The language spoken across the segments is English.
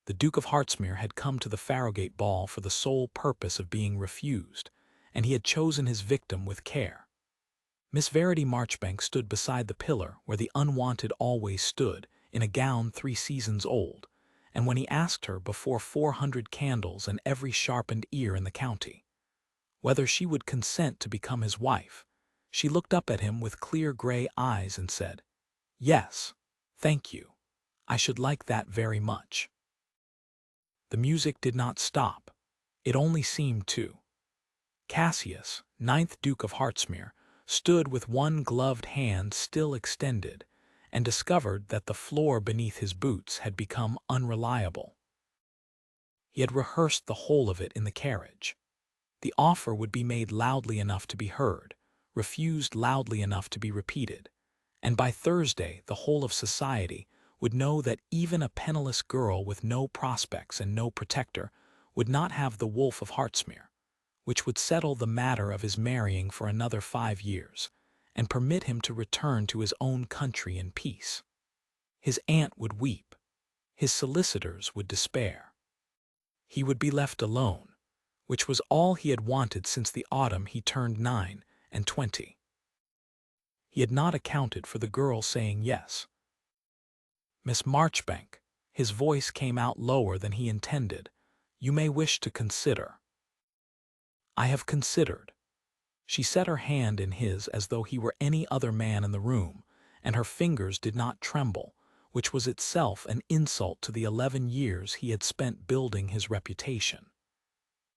The Duke of Hartsmere had come to the Farrogate ball for the sole purpose of being refused, and he had chosen his victim with care. Miss Verity Marchbank stood beside the pillar where the unwanted always stood, in a gown 3 seasons old, and when he asked her before 400 candles and every sharpened ear in the county whether she would consent to become his wife, she looked up at him with clear gray eyes and said, "Yes, thank you. I should like that very much." The music did not stop. It only seemed to. Cassius, 9th Duke of Hartsmere, stood with one gloved hand still extended, and discovered that the floor beneath his boots had become unreliable. He had rehearsed the whole of it in the carriage. The offer would be made loudly enough to be heard, refused loudly enough to be repeated, and by Thursday the whole of society would know that even a penniless girl with no prospects and no protector would not have the Wolf of Hartsmere, which would settle the matter of his marrying for another 5 years, and permit him to return to his own country in peace. His aunt would weep. His solicitors would despair. He would be left alone, which was all he had wanted since the autumn he turned 9 and 20. He had not accounted for the girl saying yes. "Miss Marchbank," his voice came out lower than he intended, "you may wish to consider." "I have considered." She set her hand in his as though he were any other man in the room, and her fingers did not tremble, which was itself an insult to the 11 years he had spent building his reputation.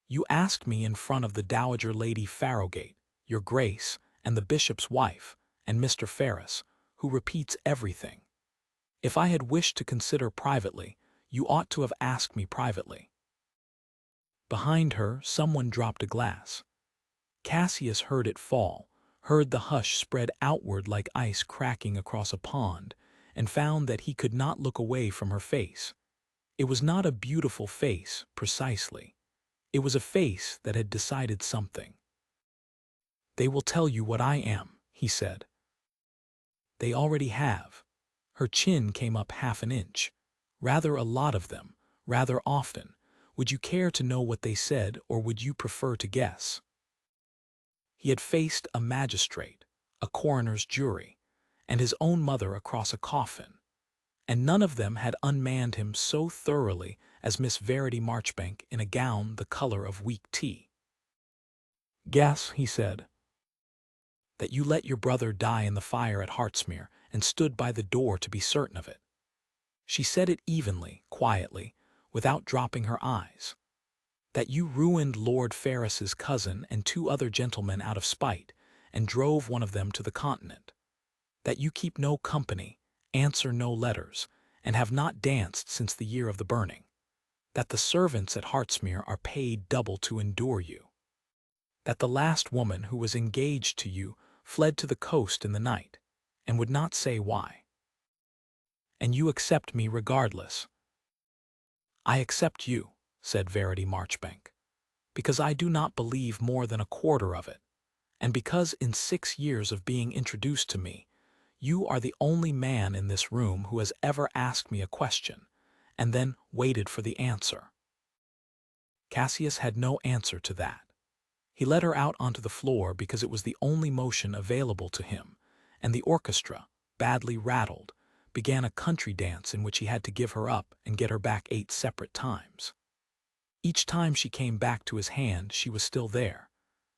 "You asked me in front of the Dowager Lady Farrogate, your Grace, and the Bishop's wife, and Mr. Ferris, who repeats everything. If I had wished to consider privately, you ought to have asked me privately." Behind her, someone dropped a glass. Cassius heard it fall, heard the hush spread outward like ice cracking across a pond, and found that he could not look away from her face. It was not a beautiful face, precisely. It was a face that had decided something. "They will tell you what I am," he said. "They already have." Her chin came up half an inch. "Rather a lot of them, rather often. Would you care to know what they said, or would you prefer to guess?" He had faced a magistrate, a coroner's jury, and his own mother across a coffin, and none of them had unmanned him so thoroughly as Miss Verity Marchbank in a gown the color of weak tea. "Guess," he said, "that you let your brother die in the fire at Hartsmere and stood by the door to be certain of it." She said it evenly, quietly, without dropping her eyes. "That you ruined Lord Ferris's cousin and 2 other gentlemen out of spite, and drove one of them to the Continent. That you keep no company, answer no letters, and have not danced since the year of the burning. That the servants at Hartsmere are paid double to endure you. That the last woman who was engaged to you fled to the coast in the night, and would not say why. And you accept me regardless." "I accept you," said Verity Marchbank, "because I do not believe more than a quarter of it, and because in 6 years of being introduced to me, you are the only man in this room who has ever asked me a question, and then waited for the answer." Cassius had no answer to that. He led her out onto the floor because it was the only motion available to him, and the orchestra, badly rattled, began a country dance in which he had to give her up and get her back 8 separate times. Each time she came back to his hand she was still there,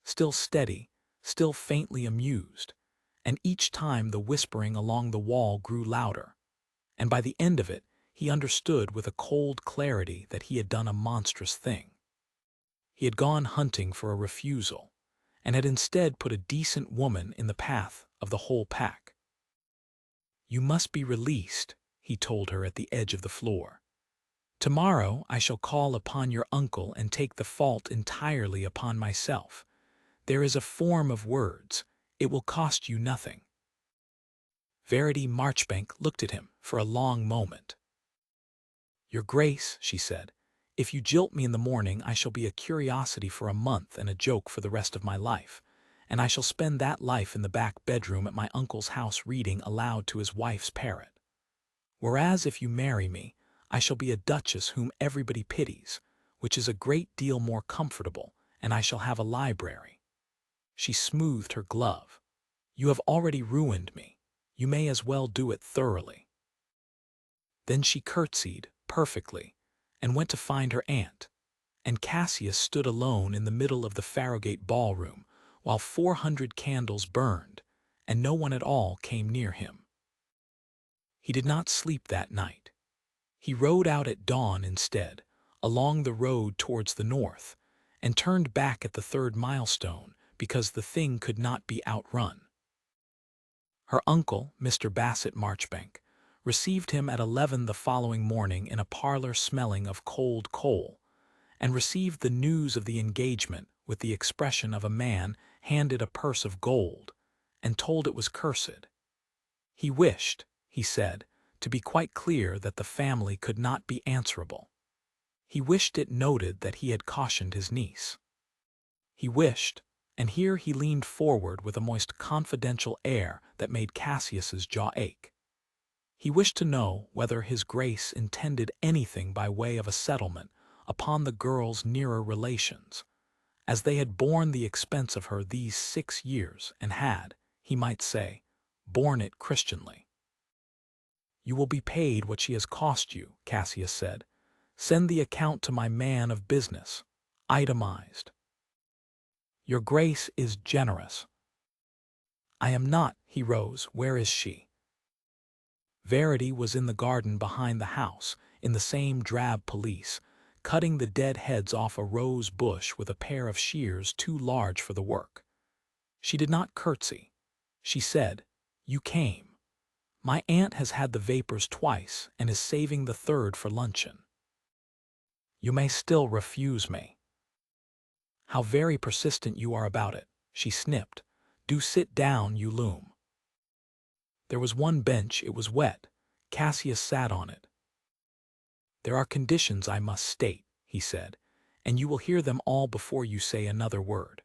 still steady, still faintly amused, and each time the whispering along the wall grew louder, and by the end of it he understood with a cold clarity that he had done a monstrous thing. He had gone hunting for a refusal, and had instead put a decent woman in the path of the whole pack. "You must be released," he told her at the edge of the floor. "Tomorrow I shall call upon your uncle and take the fault entirely upon myself. There is a form of words. It will cost you nothing." Verity Marchbank looked at him for a long moment. "Your Grace," she said, "if you jilt me in the morning I shall be a curiosity for a month and a joke for the rest of my life, and I shall spend that life in the back bedroom at my uncle's house reading aloud to his wife's parrot. Whereas if you marry me, I shall be a duchess whom everybody pities, which is a great deal more comfortable, and I shall have a library." She smoothed her glove. "You have already ruined me. You may as well do it thoroughly." Then she curtsied, perfectly, and went to find her aunt, and Cassius stood alone in the middle of the Farrowgate ballroom, while 400 candles burned, and no one at all came near him. He did not sleep that night. He rode out at dawn instead, along the road towards the north, and turned back at the 3rd milestone because the thing could not be outrun. Her uncle, Mr. Bassett Marchbank, received him at 11 the following morning in a parlor smelling of cold coal, and received the news of the engagement with the expression of a man handed a purse of gold, and told it was cursed. He wished, he said, to be quite clear that the family could not be answerable. He wished it noted that he had cautioned his niece. He wished, and here he leaned forward with a most confidential air that made Cassius's jaw ache. He wished to know whether his grace intended anything by way of a settlement upon the girl's nearer relations, as they had borne the expense of her these 6 years and had, he might say, borne it Christianly. "You will be paid what she has cost you," Cassius said. "Send the account to my man of business, itemized." "Your grace is generous." "I am not." He rose. "Where is she?" Verity was in the garden behind the house, in the same drab pelisse, cutting the dead heads off a rose bush with a pair of shears too large for the work. She did not curtsy. She said, "You came. My aunt has had the vapors twice and is saving the 3rd for luncheon. You may still refuse me." "How very persistent you are about it," she snipped. "Do sit down, you loom." There was one bench, it was wet. Cassius sat on it. "There are conditions I must state," he said, "and you will hear them all before you say another word.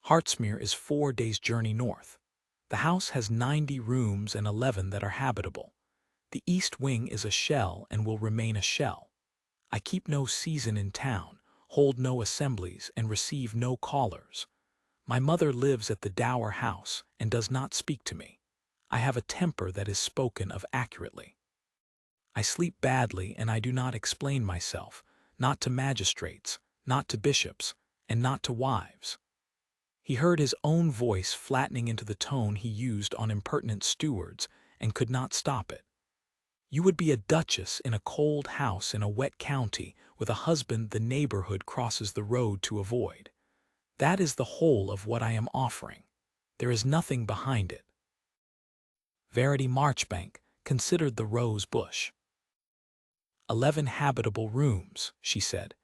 Hartsmere is 4 days' journey north. The house has 90 rooms and 11 that are habitable. The east wing is a shell and will remain a shell. I keep no season in town, hold no assemblies, and receive no callers. My mother lives at the dower house and does not speak to me. I have a temper that is spoken of accurately. I sleep badly, and I do not explain myself, not to magistrates, not to bishops, and not to wives." He heard his own voice flattening into the tone he used on impertinent stewards, and could not stop it. "You would be a duchess in a cold house in a wet county with a husband the neighborhood crosses the road to avoid. That is the whole of what I am offering. There is nothing behind it." Verity Marchbank considered the rose bush. 11 habitable rooms," she said.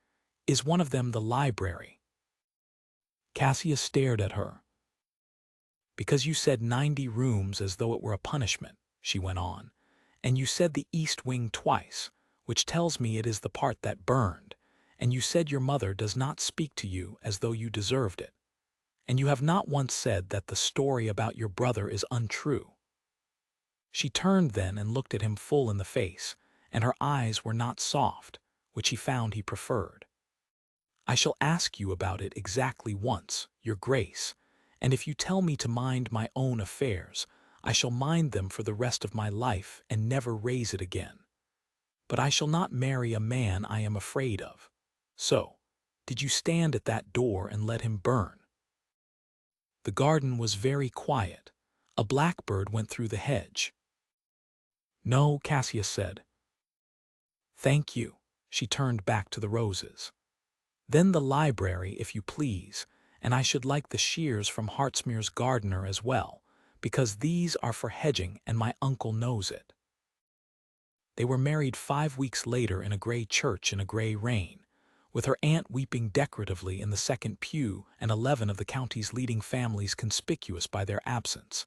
"Is one of them the library?" Cassius stared at her. "Because you said 90 rooms as though it were a punishment," she went on, "and you said the east wing twice, which tells me it is the part that burned, and you said your mother does not speak to you as though you deserved it, and you have not once said that the story about your brother is untrue." She turned then and looked at him full in the face, and her eyes were not soft, which he found he preferred. "I shall ask you about it exactly once, your grace, and if you tell me to mind my own affairs, I shall mind them for the rest of my life and never raise it again. But I shall not marry a man I am afraid of. So, did you stand at that door and let him burn?" The garden was very quiet. A blackbird went through the hedge. "No," Cassius said. "Thank you." She turned back to the roses. "Then the library, if you please, and I should like the shears from Hartsmere's gardener as well, because these are for hedging and my uncle knows it." They were married 5 weeks later in a grey church in a grey rain, with her aunt weeping decoratively in the second pew and 11 of the county's leading families conspicuous by their absence.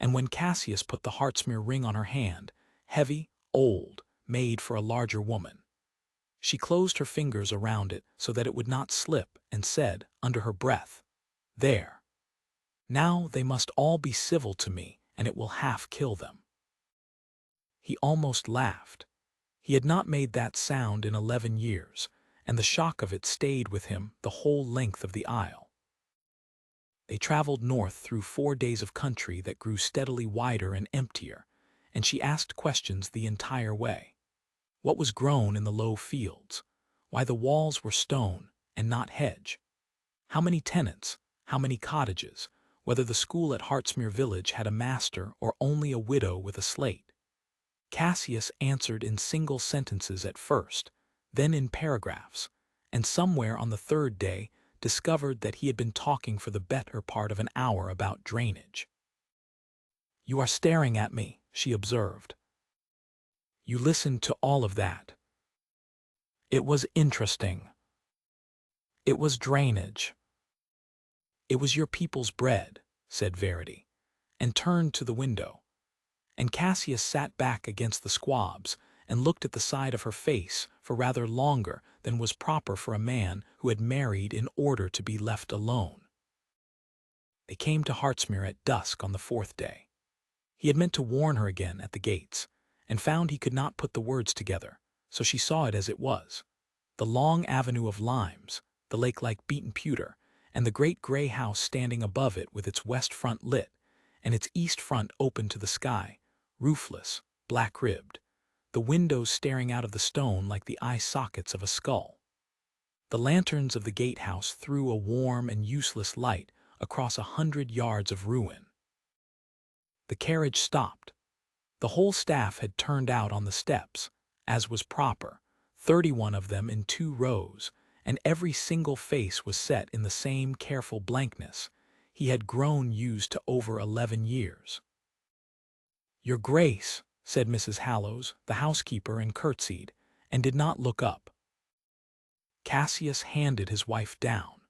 And when Cassius put the Hartsmere ring on her hand, heavy, old, made for a larger woman, she closed her fingers around it so that it would not slip and said, under her breath, "There. Now they must all be civil to me, and it will half kill them." He almost laughed. He had not made that sound in 11 years, and the shock of it stayed with him the whole length of the aisle. They traveled north through 4 days of country that grew steadily wider and emptier, and she asked questions the entire way. What was grown in the low fields? Why the walls were stone and not hedge? How many tenants? How many cottages? Whether the school at Hartsmere village had a master or only a widow with a slate? Cassius answered in single sentences at first, then in paragraphs, and somewhere on the third day discovered that he had been talking for the better part of an hour about drainage. "You are staring at me," she observed. "You listened to all of that." "It was interesting." "It was drainage." "It was your people's bread," said Verity, and turned to the window. And Cassius sat back against the squabs and looked at the side of her face for rather longer than was proper for a man who had married in order to be left alone. They came to Hartsmere at dusk on the fourth day. He had meant to warn her again at the gates, and found he could not put the words together, so she saw it as it was. The long avenue of limes, the lake-like beaten pewter, and the great gray house standing above it with its west front lit, and its east front open to the sky, roofless, black-ribbed, the windows staring out of the stone like the eye sockets of a skull. The lanterns of the gatehouse threw a warm and useless light across 100 yards of ruin. The carriage stopped. The whole staff had turned out on the steps, as was proper, 31 of them in 2 rows, and every single face was set in the same careful blankness he had grown used to over 11 years. "Your Grace," said Mrs. Hallows, the housekeeper, and curtsied, and did not look up. Cassius handed his wife down.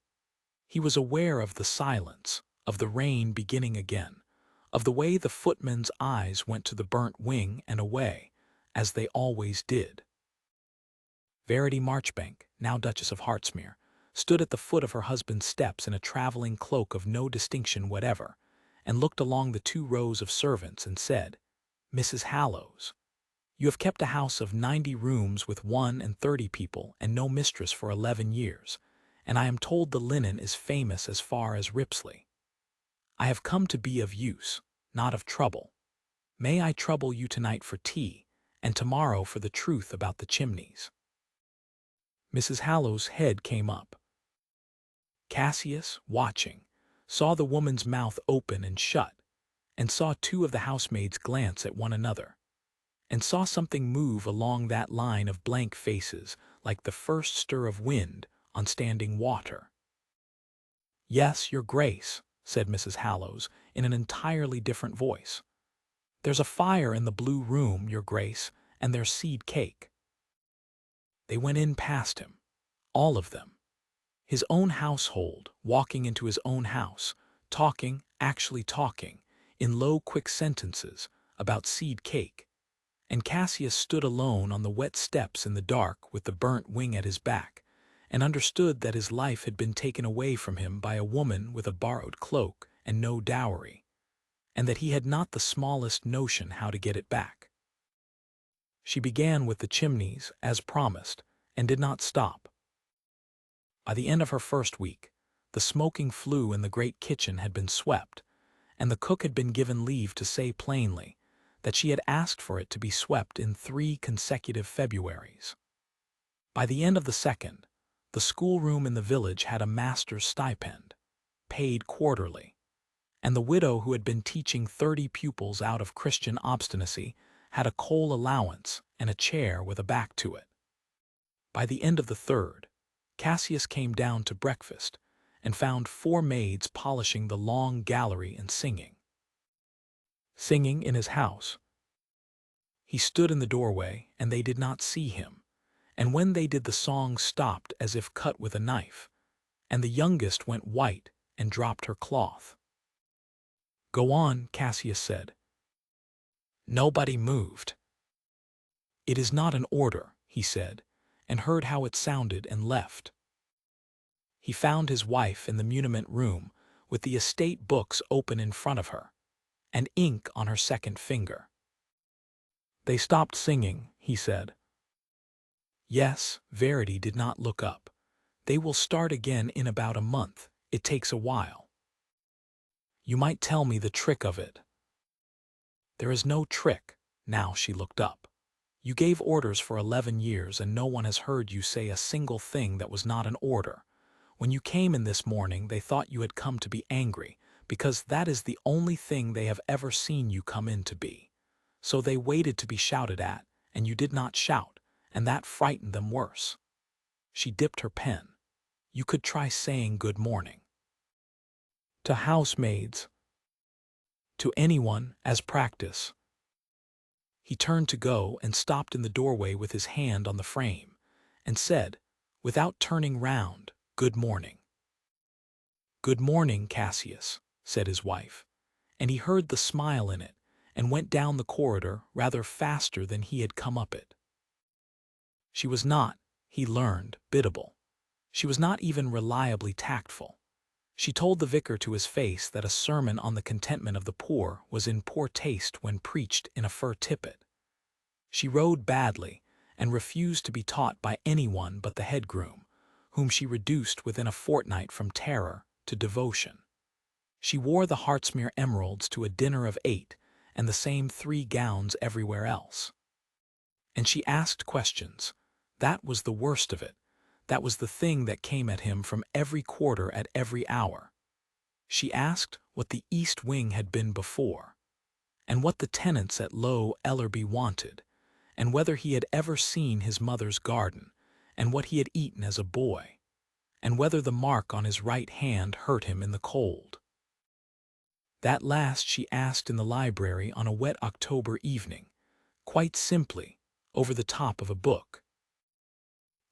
He was aware of the silence, of the rain beginning again, of the way the footman's eyes went to the burnt wing and away, as they always did. Verity Marchbank, now Duchess of Hartsmere, stood at the foot of her husband's steps in a traveling cloak of no distinction whatever, and looked along the 2 rows of servants and said, "Mrs. Hallows, you have kept a house of 90 rooms with 31 people and no mistress for 11 years, and I am told the linen is famous as far as Ripsley. I have come to be of use, not of trouble. May I trouble you tonight for tea, and tomorrow for the truth about the chimneys?" Mrs. Hallow's head came up. Cassius, watching, saw the woman's mouth open and shut, and saw 2 of the housemaids glance at one another, and saw something move along that line of blank faces like the first stir of wind on standing water. "Yes, Your Grace," said Mrs. Hallows in an entirely different voice. "There's a fire in the blue room, Your Grace, and there's seed cake." They went in past him, all of them. His own household, walking into his own house, talking, actually talking, in low, quick sentences, about seed cake. And Cassius stood alone on the wet steps in the dark with the burnt wing at his back, and understood that his life had been taken away from him by a woman with a borrowed cloak and no dowry, and that he had not the smallest notion how to get it back. She began with the chimneys, as promised, and did not stop. By the end of her first week, the smoking flue in the great kitchen had been swept, and the cook had been given leave to say plainly that she had asked for it to be swept in 3 consecutive Februaries. By the end of the second, the schoolroom in the village had a master's stipend, paid quarterly, and the widow who had been teaching 30 pupils out of Christian obstinacy had a coal allowance and a chair with a back to it. By the end of the third, Cassius came down to breakfast and found 4 maids polishing the long gallery and singing. Singing in his house. He stood in the doorway, and they did not see him, and when they did the song stopped as if cut with a knife, and the youngest went white and dropped her cloth. "Go on," Cassius said. Nobody moved. "It is not an order," he said, and heard how it sounded and left. He found his wife in the muniment room with the estate books open in front of her, and ink on her second finger. "They stopped singing," he said. Yes, Verity did not look up. They will start again in about a month. It takes a while. You might tell me the trick of it. There is no trick. Now she looked up. You gave orders for 11 years and no one has heard you say a single thing that was not an order. When you came in this morning, they thought you had come to be angry, because that is the only thing they have ever seen you come in to be. So they waited to be shouted at, and you did not shout, and that frightened them worse. She dipped her pen. You could try saying good morning. To housemaids. To anyone, as practice. He turned to go and stopped in the doorway with his hand on the frame, and said, without turning round, good morning. Good morning, Cassius, said his wife, and he heard the smile in it, and went down the corridor rather faster than he had come up it. She was not, he learned, biddable. She was not even reliably tactful. She told the vicar to his face that a sermon on the contentment of the poor was in poor taste when preached in a fur tippet. She rode badly, and refused to be taught by anyone but the head groom, whom she reduced within a fortnight from terror to devotion. She wore the Hartsmere emeralds to a dinner of 8, and the same 3 gowns everywhere else. And she asked questions. That was the worst of it. That was the thing that came at him from every quarter at every hour. She asked what the East Wing had been before, and what the tenants at Low Ellerby wanted, and whether he had ever seen his mother's garden, and what he had eaten as a boy, and whether the mark on his right hand hurt him in the cold. That last she asked in the library on a wet October evening, quite simply, over the top of a book.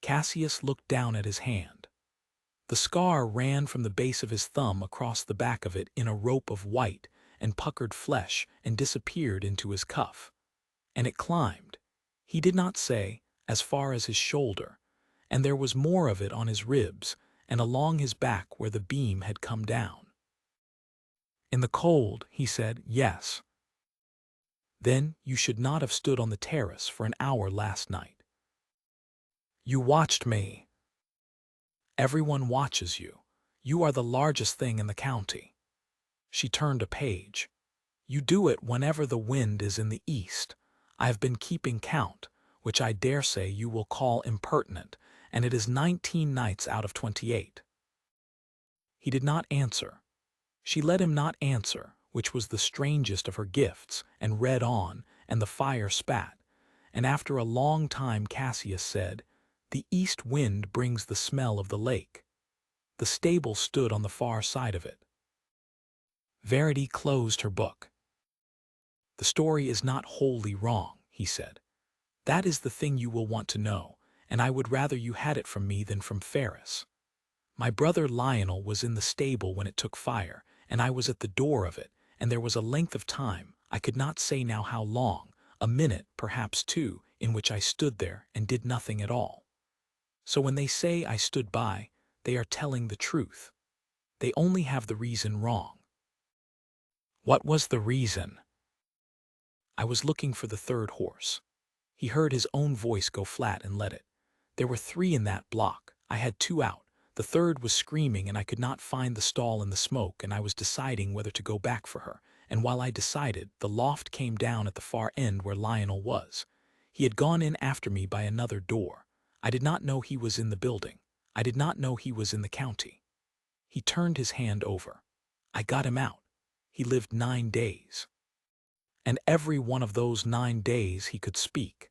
Cassius looked down at his hand. The scar ran from the base of his thumb across the back of it in a rope of white and puckered flesh and disappeared into his cuff. And it climbed, he did not say, as far as his shoulder, and there was more of it on his ribs and along his back where the beam had come down. In the cold, he said, yes. Then you should not have stood on the terrace for an hour last night. You watched me. Everyone watches you. You are the largest thing in the county. She turned a page. You do it whenever the wind is in the east. I have been keeping count, which I dare say you will call impertinent, and it is 19 nights out of 28. He did not answer. She let him not answer, which was the strangest of her gifts, and read on, and the fire spat. And after a long time Cassius said, the east wind brings the smell of the lake. The stable stood on the far side of it. Verity closed her book. The story is not wholly wrong, he said. That is the thing you will want to know, and I would rather you had it from me than from Ferris. My brother Lionel was in the stable when it took fire, and I was at the door of it, and there was a length of time, I could not say now how long, a minute, perhaps 2, in which I stood there and did nothing at all. So when they say I stood by, they are telling the truth. They only have the reason wrong. What was the reason? I was looking for the 3rd horse. He heard his own voice go flat and let it. There were 3 in that block. I had 2 out. The 3rd was screaming and I could not find the stall in the smoke, and I was deciding whether to go back for her. And while I decided, the loft came down at the far end where Lionel was. He had gone in after me by another door. I did not know he was in the building. I did not know he was in the county. He turned his hand over. I got him out. He lived 9 days. And every one of those 9 days he could speak.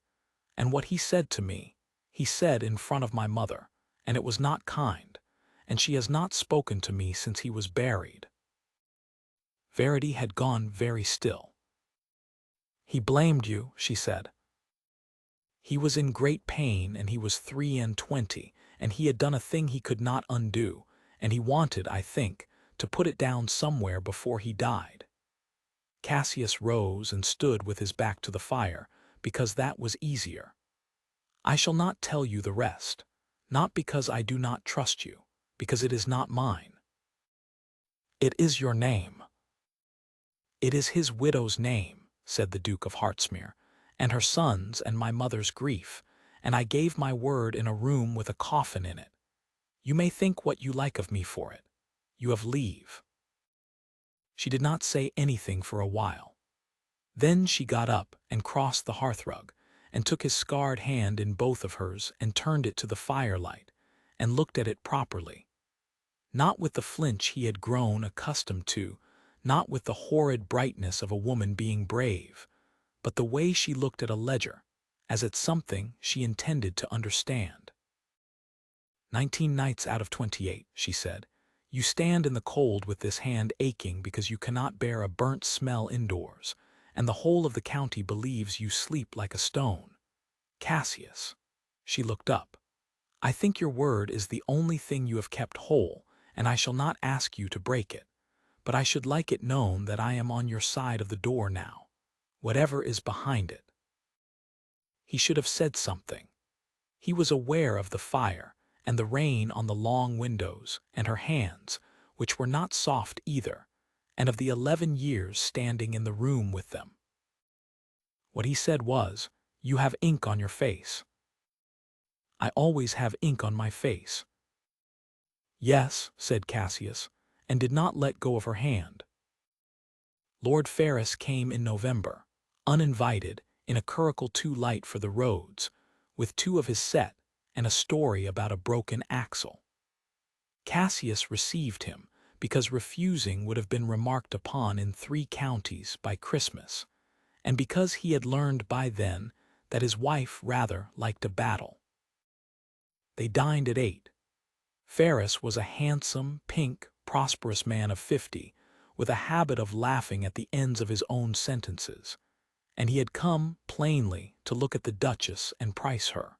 And what he said to me, he said in front of my mother, and it was not kind, and she has not spoken to me since he was buried. Verity had gone very still. He blamed you, she said. He was in great pain, and he was 23, and he had done a thing he could not undo, and he wanted, I think, to put it down somewhere before he died. Cassius rose and stood with his back to the fire, because that was easier. I shall not tell you the rest, not because I do not trust you, because it is not mine. It is your name. It is his widow's name, said the Duke of Hartsmere, and her son's and my mother's grief, and I gave my word in a room with a coffin in it. You may think what you like of me for it. You have leave." She did not say anything for a while. Then she got up and crossed the hearthrug, and took his scarred hand in both of hers and turned it to the firelight, and looked at it properly. Not with the flinch he had grown accustomed to, not with the horrid brightness of a woman being brave, but the way she looked at a ledger, as at something she intended to understand. 19 nights out of 28, she said. You stand in the cold with this hand aching because you cannot bear a burnt smell indoors, and the whole of the county believes you sleep like a stone. Cassius. She looked up. I think your word is the only thing you have kept whole, and I shall not ask you to break it. But I should like it known that I am on your side of the door now, whatever is behind it. He should have said something. He was aware of the fire, and the rain on the long windows, and her hands, which were not soft either, and of the 11 years standing in the room with them. What he said was, "You have ink on your face." "I always have ink on my face." "Yes," said Cassius, and did not let go of her hand. Lord Ferrous came in November, uninvited, in a curricle too light for the roads, with 2 of his set, and a story about a broken axle. Cassius received him, because refusing would have been remarked upon in 3 counties by Christmas, and because he had learned by then that his wife rather liked a battle. They dined at 8. Ferrous was a handsome, pink, prosperous man of 50, with a habit of laughing at the ends of his own sentences, and he had come, plainly, to look at the Duchess and price her.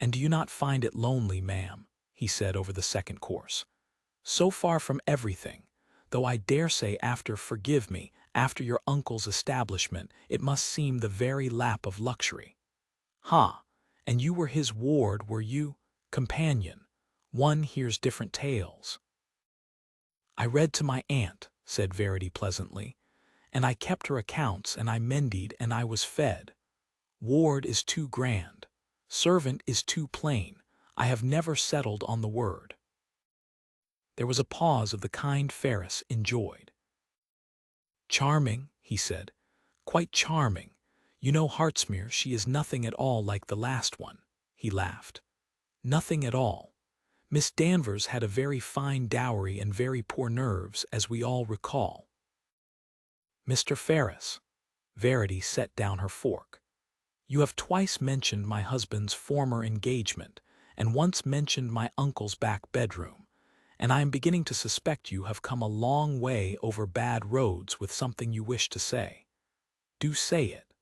"And do you not find it lonely, ma'am?" he said over the second course. "So far from everything, though I dare say forgive me, after your uncle's establishment, it must seem the very lap of luxury. Ha! And you were his ward, were you? Companion, one hears different tales." "I read to my aunt," said Verity pleasantly, "and I kept her accounts, and I mended, and I was fed. Ward is too grand. Servant is too plain. I have never settled on the word." There was a pause of the kind Ferrous enjoyed. "Charming," he said, "quite charming. You know Hartsmere, she is nothing at all like the last one." He laughed. "Nothing at all. Miss Danvers had a very fine dowry and very poor nerves, as we all recall." "Mr. Ferrous." Verity set down her fork. "You have twice mentioned my husband's former engagement, and once mentioned my uncle's back bedroom, and I am beginning to suspect you have come a long way over bad roads with something you wish to say. Do say it.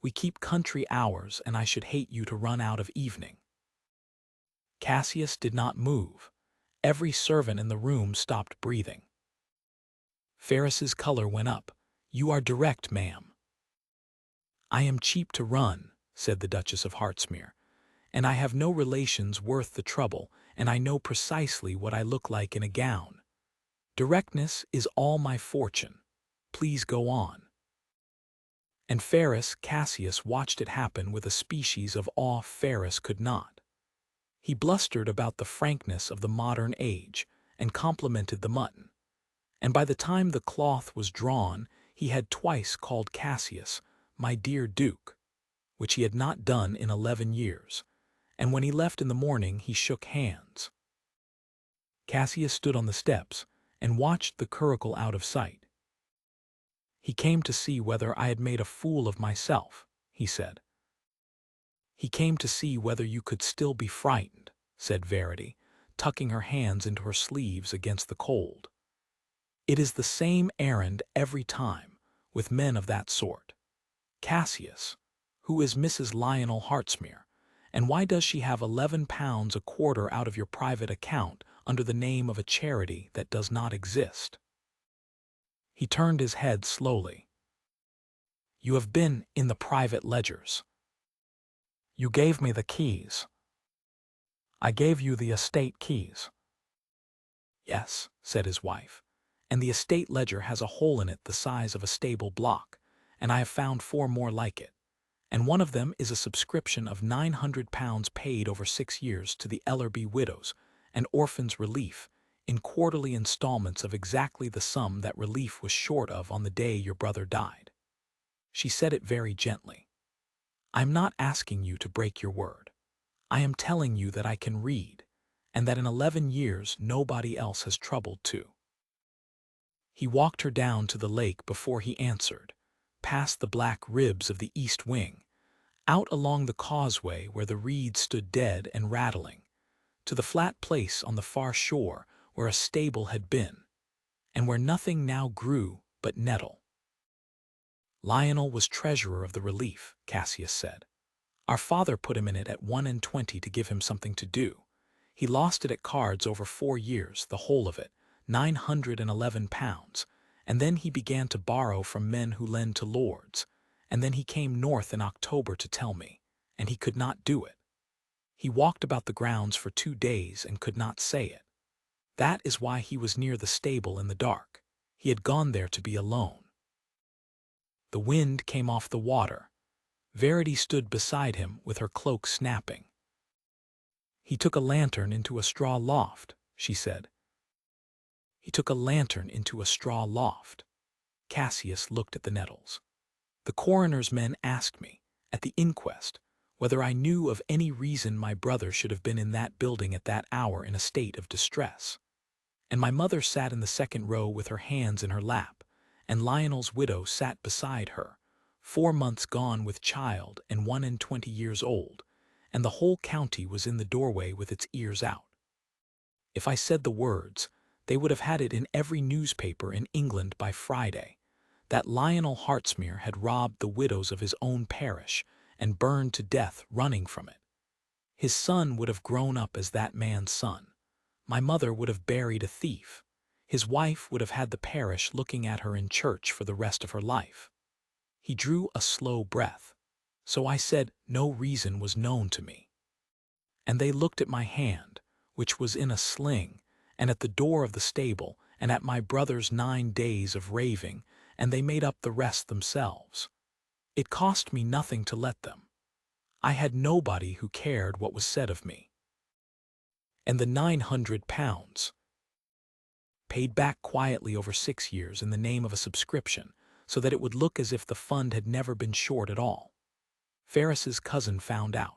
We keep country hours, and I should hate you to run out of evening." Cassius did not move. Every servant in the room stopped breathing. Ferris's color went up. "You are direct, ma'am." "I am cheap to run," said the Duchess of Hartsmere, "and I have no relations worth the trouble, and I know precisely what I look like in a gown. Directness is all my fortune. Please go on." And Cassius watched it happen with a species of awe Ferrous could not. He blustered about the frankness of the modern age, and complimented the mutton. And by the time the cloth was drawn, he had twice called Cassius, "my dear Duke," which he had not done in 11 years, and when he left in the morning he shook hands. Cassius stood on the steps, and watched the curricle out of sight. "He came to see whether I had made a fool of myself," he said. "He came to see whether you could still be frightened," said Verity, tucking her hands into her sleeves against the cold. "It is the same errand every time, with men of that sort. Cassius, who is Mrs. Lionel Hartsmere, and why does she have £11 a quarter out of your private account under the name of a charity that does not exist?" He turned his head slowly. "You have been in the private ledgers. You gave me the keys." "I gave you the estate keys." "Yes," said his wife, "and the estate ledger has a hole in it the size of a stable block, and I have found 4 more like it. and one of them is a subscription of £900 paid over 6 years to the Ellerby Widows and Orphans Relief in quarterly installments of exactly the sum that relief was short of on the day your brother died. She said it very gently. I'm not asking you to break your word. I am telling you that I can read, and that in 11 years nobody else has troubled too. He walked her down to the lake before he answered, past the black ribs of the east wing, out along the causeway where the reeds stood dead and rattling, to the flat place on the far shore where a stable had been, and where nothing now grew but nettle. Lionel was treasurer of the relief, Cassius said. Our father put him in it at 21 to give him something to do. He lost it at cards over 4 years, the whole of it, £911, and then he began to borrow from men who lend to lords, and then he came north in October to tell me, and he could not do it. He walked about the grounds for 2 days and could not say it. That is why he was near the stable in the dark. He had gone there to be alone. The wind came off the water. Verity stood beside him with her cloak snapping. He took a lantern into a straw loft, she said. He took a lantern into a straw loft. Cassius looked at the nettles. The coroner's men asked me, at the inquest, whether I knew of any reason my brother should have been in that building at that hour in a state of distress. And my mother sat in the second row with her hands in her lap, and Lionel's widow sat beside her, 4 months gone with child and 21 years old, and the whole county was in the doorway with its ears out. If I said the words, they would have had it in every newspaper in England by Friday, that Lionel Hartsmere had robbed the widows of his own parish and burned to death running from it. His son would have grown up as that man's son. My mother would have buried a thief. His wife would have had the parish looking at her in church for the rest of her life. He drew a slow breath. So I said no reason was known to me. And they looked at my hand, which was in a sling, and at the door of the stable, and at my brother's 9 days of raving, and they made up the rest themselves. It cost me nothing to let them. I had nobody who cared what was said of me. And the £900, paid back quietly over 6 years in the name of a subscription, so that it would look as if the fund had never been short at all. Ferris's cousin found out.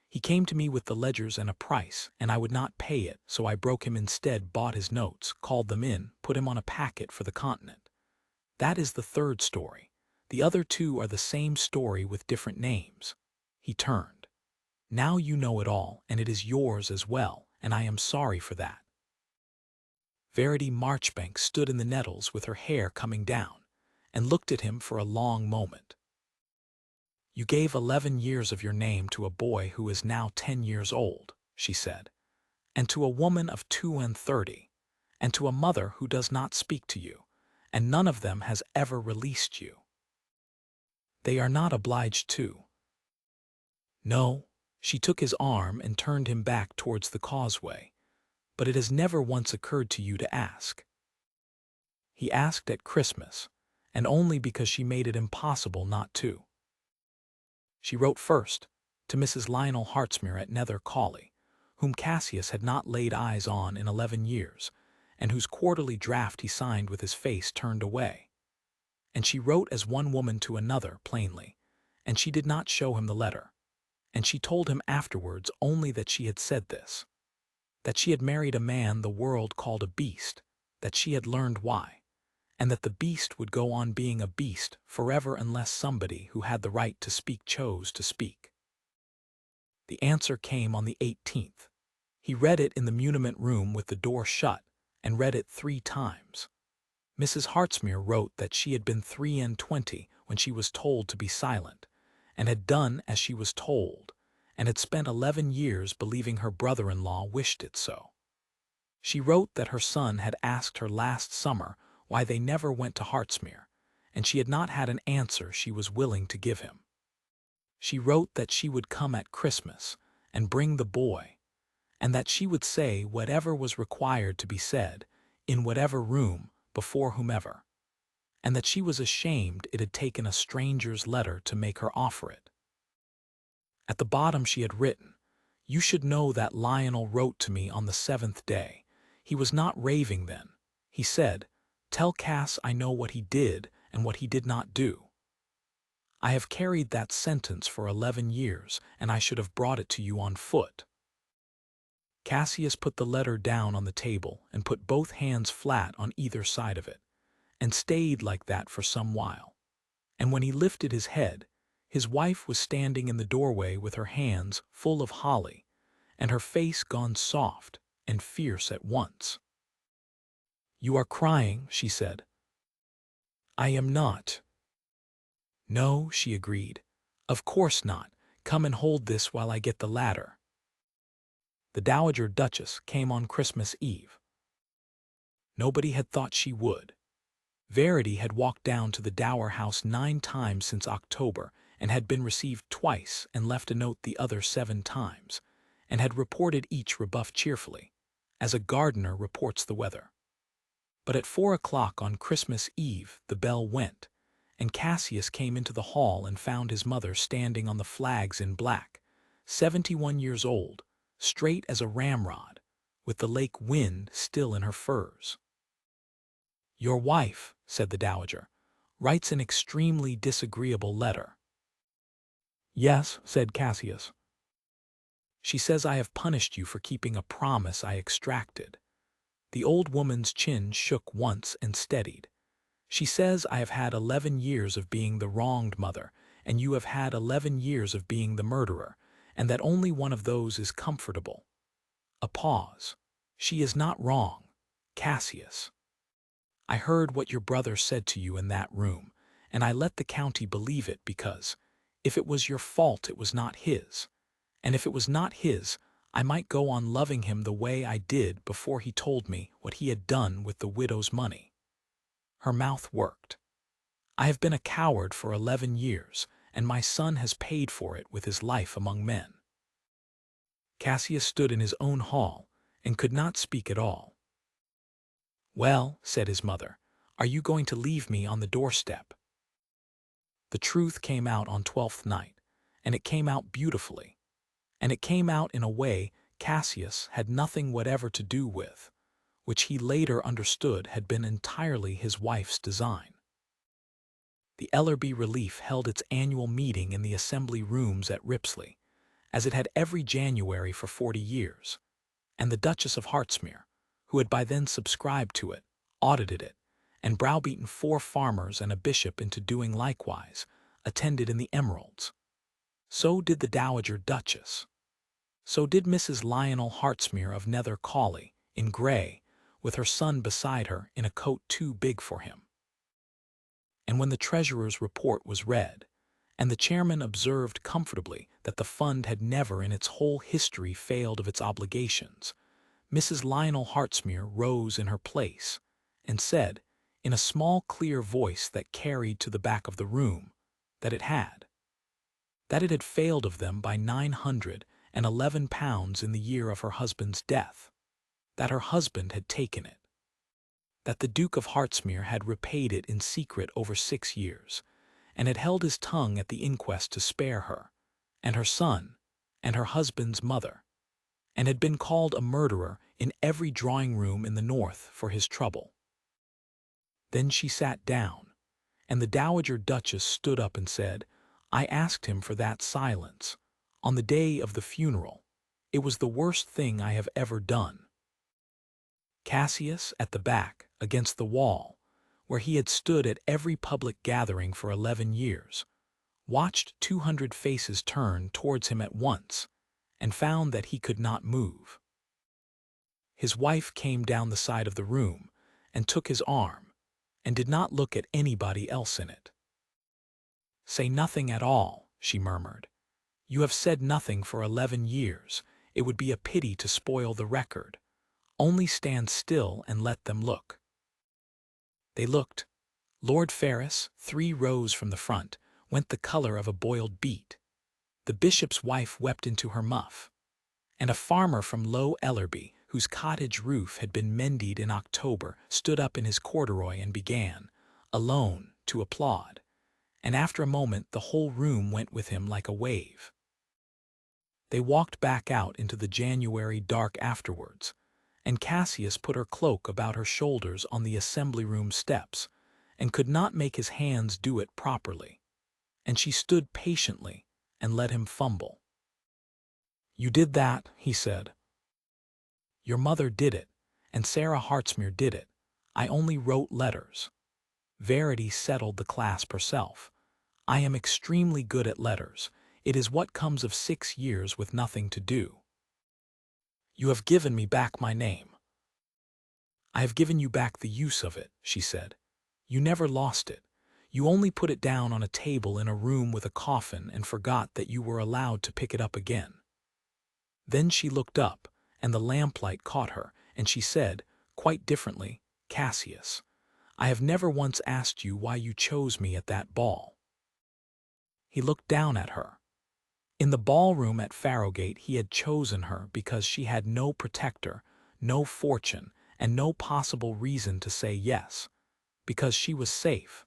He came to me with the ledgers and a price, and I would not pay it, so I broke him instead, bought his notes, called them in, put him on a packet for the continent. That is the third story. The other 2 are the same story with different names. He turned. Now you know it all, and it is yours as well, and I am sorry for that. Verity Marchbank stood in the nettles with her hair coming down, and looked at him for a long moment. You gave 11 years of your name to a boy who is now 10 years old, she said, and to a woman of 32, and to a mother who does not speak to you, and none of them has ever released you. They are not obliged to. No, she took his arm and turned him back towards the causeway, but it has never once occurred to you to ask. He asked at Christmas, and only because she made it impossible not to. She wrote first to Mrs. Lionel Hartsmere at Nether Cawley, whom Cassius had not laid eyes on in 11 years, and whose quarterly draft he signed with his face turned away. And she wrote as one woman to another plainly, and she did not show him the letter. And she told him afterwards only that she had said this, that she had married a man the world called a beast, that she had learned why, and that the beast would go on being a beast forever unless somebody who had the right to speak chose to speak. The answer came on the 18th. He read it in the muniment room with the door shut, and read it 3 times. Mrs. Hartsmere wrote that she had been 23 when she was told to be silent, and had done as she was told, and had spent 11 years believing her brother-in-law wished it so. She wrote that her son had asked her last summer why they never went to Hartsmere, and she had not had an answer she was willing to give him. She wrote that she would come at Christmas and bring the boy, and that she would say whatever was required to be said, in whatever room, before whomever, and that she was ashamed it had taken a stranger's letter to make her offer it. At the bottom she had written, "You should know that Lionel wrote to me on the 7th day. He was not raving then. He said, 'Tell Cass I know what he did and what he did not do.' I have carried that sentence for 11 years, and I should have brought it to you on foot." Cassius put the letter down on the table and put both hands flat on either side of it, and stayed like that for some while. And when he lifted his head, his wife was standing in the doorway with her hands full of holly, and her face gone soft and fierce at once. "You are crying," she said. "I am not." "No," she agreed. "Of course not. Come and hold this while I get the ladder." The Dowager Duchess came on Christmas Eve. Nobody had thought she would. Verity had walked down to the Dower House 9 times since October, and had been received twice and left a note the other 7 times, and had reported each rebuff cheerfully, as a gardener reports the weather. But at 4 o'clock on Christmas Eve the bell went, and Cassius came into the hall and found his mother standing on the flags in black, 71 years old, straight as a ramrod, with the lake wind still in her furs. "Your wife," said the Dowager, "writes an extremely disagreeable letter." "Yes," said Cassius. "She says I have punished you for keeping a promise I extracted." The old woman's chin shook once and steadied. "She says I have had 11 years of being the wronged mother, and you have had 11 years of being the murderer, and that only one of those is comfortable." A pause. "She is not wrong, Cassius. I heard what your brother said to you in that room, and I let the county believe it because, if it was your fault, it was not his. And if it was not his, I might go on loving him the way I did before he told me what he had done with the widow's money." Her mouth worked. "I have been a coward for 11 years, and my son has paid for it with his life among men." Cassius stood in his own hall and could not speak at all. "Well," said his mother, "are you going to leave me on the doorstep?" The truth came out on 12th night, and it came out beautifully. And it came out in a way Cassius had nothing whatever to do with, which he later understood had been entirely his wife's design. The Ellerby Relief held its annual meeting in the assembly rooms at Ripsley, as it had every January for 40 years, and the Duchess of Hartsmere, who had by then subscribed to it, audited it, and browbeaten 4 farmers and a bishop into doing likewise, attended in the Emeralds. So did the Dowager Duchess. So did Mrs. Lionel Hartsmere of Nether Cawley, in grey, with her son beside her in a coat too big for him. And when the treasurer's report was read, and the chairman observed comfortably that the fund had never in its whole history failed of its obligations, Mrs. Lionel Hartsmere rose in her place and said, in a small clear voice that carried to the back of the room, that it had. That it had failed of them by £911 in the year of her husband's death. That her husband had taken it. That the Duke of Hartsmere had repaid it in secret over 6 years, and had held his tongue at the inquest to spare her, and her son, and her husband's mother, and had been called a murderer in every drawing-room in the north for his trouble. Then she sat down, and the Dowager Duchess stood up and said, "I asked him for that silence. On the day of the funeral. It was the worst thing I have ever done." Cassius, at the back, against the wall, where he had stood at every public gathering for 11 years, watched 200 faces turn towards him at once, and found that he could not move. His wife came down the side of the room and took his arm, and did not look at anybody else in it. "Say nothing at all," she murmured. "You have said nothing for 11 years. It would be a pity to spoil the record. Only stand still and let them look." They looked. Lord Ferrers, 3 rows from the front, went the color of a boiled beet. The bishop's wife wept into her muff. And a farmer from Low Ellerby, whose cottage roof had been mended in October, stood up in his corduroy and began, alone, to applaud. And after a moment the whole room went with him like a wave. They walked back out into the January dark afterwards, and Cassius put her cloak about her shoulders on the assembly room steps, and could not make his hands do it properly, and she stood patiently and let him fumble. "You did that," he said. "Your mother did it, and Sarah Hartsmere did it. I only wrote letters." Verity settled the clasp herself. "I am extremely good at letters. It is what comes of 6 years with nothing to do." "You have given me back my name." "I have given you back the use of it," she said. "You never lost it. You only put it down on a table in a room with a coffin and forgot that you were allowed to pick it up again." Then she looked up, and the lamplight caught her, and she said, quite differently, "Cassius, I have never once asked you why you chose me at that ball." He looked down at her. In the ballroom at Farrowgate he had chosen her because she had no protector, no fortune, and no possible reason to say yes, because she was safe,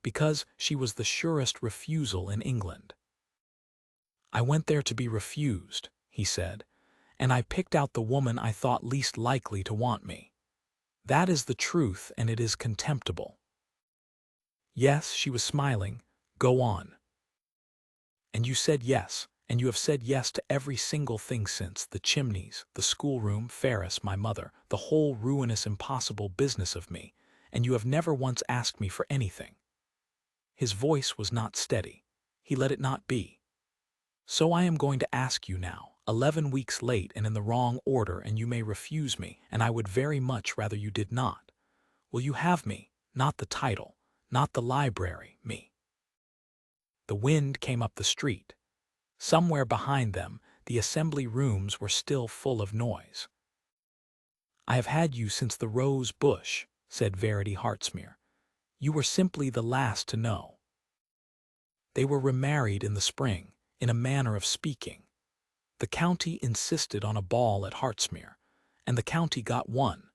because she was the surest refusal in England. "I went there to be refused," he said, "and I picked out the woman I thought least likely to want me. That is the truth, and it is contemptible." "Yes," she was smiling. "Go on." "And you said yes, and you have said yes to every single thing since, the chimneys, the schoolroom, Ferris, my mother, the whole ruinous impossible business of me, and you have never once asked me for anything." His voice was not steady. He let it not be. "So I am going to ask you now, 11 weeks late and in the wrong order, and you may refuse me, and I would very much rather you did not. Will you have me, not the title, not the library, me?" The wind came up the street. Somewhere behind them, the assembly rooms were still full of noise. "I have had you since the rose bush," said Verity Hartsmere. "You were simply the last to know." They were remarried in the spring, in a manner of speaking. The county insisted on a ball at Hartsmere, and the county got one,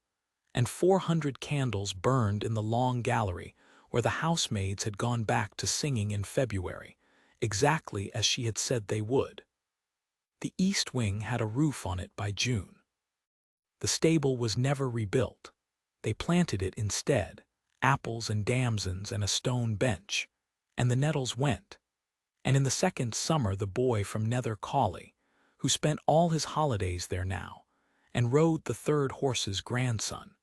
and 400 candles burned in the long gallery where the housemaids had gone back to singing in February, exactly as she had said they would. The east wing had a roof on it by June. The stable was never rebuilt. They planted it instead, apples and damsons and a stone bench, and the nettles went. And in the second summer the boy from Nether Cawley, who spent all his holidays there now, and rode the third horse's grandson,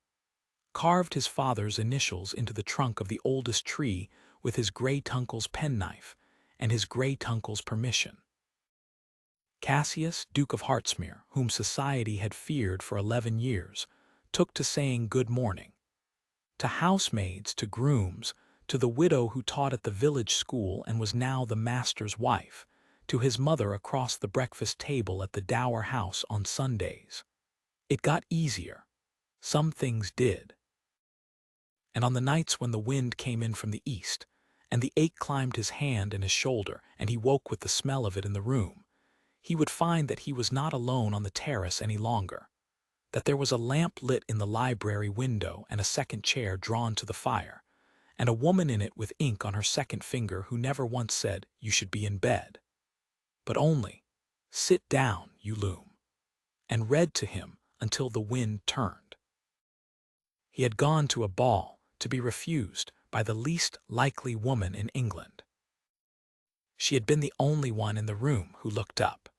carved his father's initials into the trunk of the oldest tree with his great-uncle's penknife and his great-uncle's permission. Cassius, Duke of Hartsmere, whom society had feared for 11 years, took to saying good morning. To housemaids, to grooms, to the widow who taught at the village school and was now the master's wife, to his mother across the breakfast table at the dower house on Sundays. It got easier. Some things did. And on the nights when the wind came in from the east, and the ache climbed his hand and his shoulder, and he woke with the smell of it in the room, he would find that he was not alone on the terrace any longer, that there was a lamp lit in the library window and a second chair drawn to the fire, and a woman in it with ink on her second finger who never once said, "You should be in bed," but only, "Sit down, you loom," and read to him until the wind turned. He had gone to a ball to be refused by the least likely woman in England. She had been the only one in the room who looked up.